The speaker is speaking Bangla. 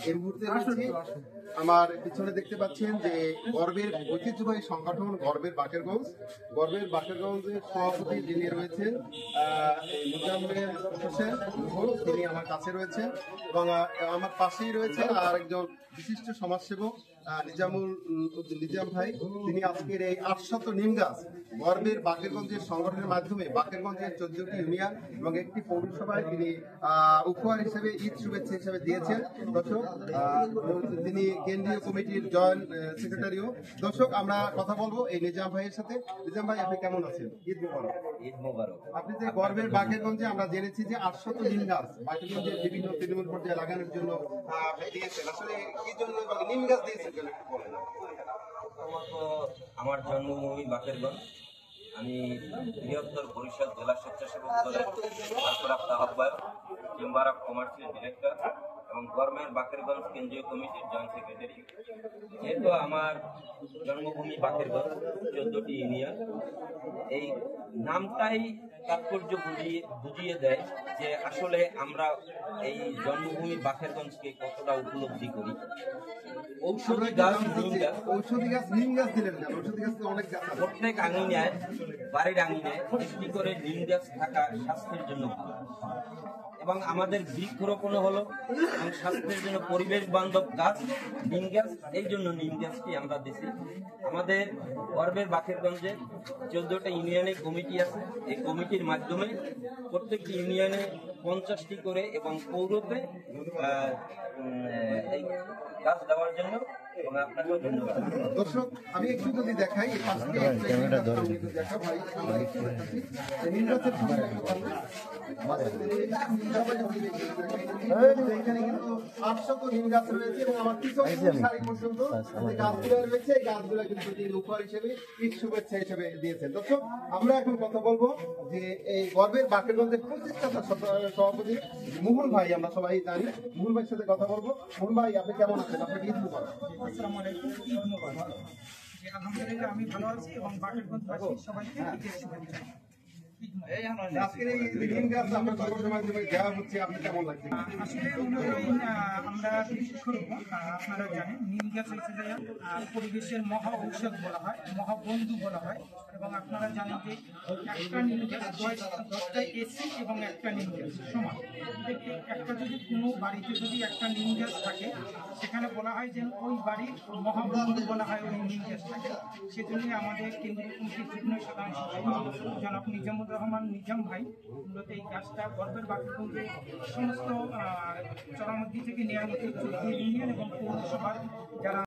এই মুহূর্তে রয়েছে আমার পিছনে দেখতে পাচ্ছেন যে গর্বের ঐতিহ্যবাহী সংগঠন গর্বের বাকেরগঞ্জের সভাপতি যিনি রয়েছেন মুজাম্মেল হোসেন মুঘল, তিনি আমার কাছে রয়েছেন এবং আমার পাশেই রয়েছেন আর একজন বিশিষ্ট সমাজসেবক নিজাম ভাই। তিনি আজকের এই 800 নিম গাছ গর্বের বাকেরগঞ্জের সংগঠনের মাধ্যমে বাকেরগঞ্জের 14টি ইউনিয়ন এবং একটি পৌরসভায় তিনি উপহার হিসেবে ঈদ শুভেচ্ছা হিসেবে দিয়েছেন। দর্শক, তিনি কেন্দ্রীয় কমিটির জয়েন্ট সেক্রেটারিও। দর্শক, আমরা কথা বলবো এই নিজাম ভাইয়ের সাথে। নিজাম ভাই, আপনি কেমন আছেন? ঈদ মোবারক। ঈদ মোবারক। আপনি যে গর্বের বাকেরগঞ্জে আমরা জেনেছি যে 800 নিম গাছ বাকেরগঞ্জের বিভিন্ন তৃণমূল পর্যায়ে লাগানোর জন্য দিয়েছেন, আসলে কি জন্য নিম গাছ দিয়েছেন? আমার জন্মভূমি বাকেরগঞ্জ। আমি বৃহত্তর বরিশাল জেলা স্বেচ্ছাসেবক দলের ভারপ্রাপ্ত আহ্বায়ক, চেম্বার অফ কমার্সের ডিরেক্টর এবং গভর্নমেন্ট বাকেরগঞ্জ কেন্দ্রীয় কমিটির জয়েন্ট সেক্রেটারি। যেহেতু আমার জন্মভূমি বাকেরগঞ্জ, 14টি ইউনিয়ন, এই নামটাই তাৎপর্য বুঝিয়ে দেয় যে আসলে আমরা এই জন্মভূমি বাকেরগঞ্জকে কতটা উপলব্ধি করি। ঔষধি গাছ, নিম গাছ দিলেন, প্রত্যেক আঙিনায়, বাড়ির আঙিনায় একটি করে নিম গাছ থাকা স্বাস্থ্যের জন্য ভালো এবং আমাদের বৃক্ষরোপণ হলো এবং স্বাস্থ্যের জন্য পরিবেশ বান্ধব গাছ নিম গাছ। এই জন্য নিম গাছটি আমরা দিছি। আমাদের গর্বের বাকেরগঞ্জে 14টা ইউনিয়নে কমিটি আছে। এই কমিটির মাধ্যমে প্রত্যেকটি ইউনিয়নে 50টি করে এবং পৌরতে এই গাছ দেওয়ার জন্য এবং আপনাকেও ধন্যবাদ। দর্শক, আমি একটু যদি দেখাই এখানে কিন্তু 800 নিম গাছ রয়েছে এবং আমার পিছনে সারি পর্যন্ত গাছগুলো রয়েছে। এই গাছগুলো কিন্তু তিনি উপহার হিসেবে ঈদ শুভেচ্ছা হিসেবে দিয়েছেন। দর্শক, আমরা এখন কথা বলবো যে এই গর্বের বাকেরগঞ্জের প্রতিষ্ঠাতা সভাপতি মুঘল ভাই, আমরা সবাই জানি মুঘল ভাইয়ের সাথে কথা বলবো। মুঘল ভাই, আপনি কেমন আছেন? আপনাকে ঈদ মুবারক। আসসালামু আলাইকুম, ঈদ মুবারক। আলহামদুলিল্লাহ আমি ভালো আছি এবং বাকেরগঞ্জবাসী সবাইকে ঈদের শুভেচ্ছা। আজকের এই নিম গাছ আপনার গর্বের মাধ্যমে দেওয়া হচ্ছে, আপনি কেমন লাগছে? আসলে আমরা বৃক্ষরোপণ, আপনারা জানেন নিম গাছ হচ্ছে পরিবেশের মহা ঔষধ বলা হয়, মহাবন্ধু বলা হয় এবং আপনারা জানেন যে একটা নিম গাছ 10টা এসি এবং একটা নিম গাছ সমান। একটা যদি কোনো বাড়িতে যদি একটা নিম গাছ থাকে, সেখানে বলা হয় যে ওই বাড়ির মহাবন্ধু বলা হয় ওই নিম গাছ থাকে। সেজন্যই আমাদের কেন্দ্রীয় কমিটির যুগ্ম সাধারণ সম্পাদক জনাব নিজামুর রহমান নিজাম ভাই মূলত এই গাছটা গর্বের বাকেরগঞ্জে সমস্ত চরামদ্দি থেকে নেয়ামতি ইউনিয়ন এবং পৌরসভার যারা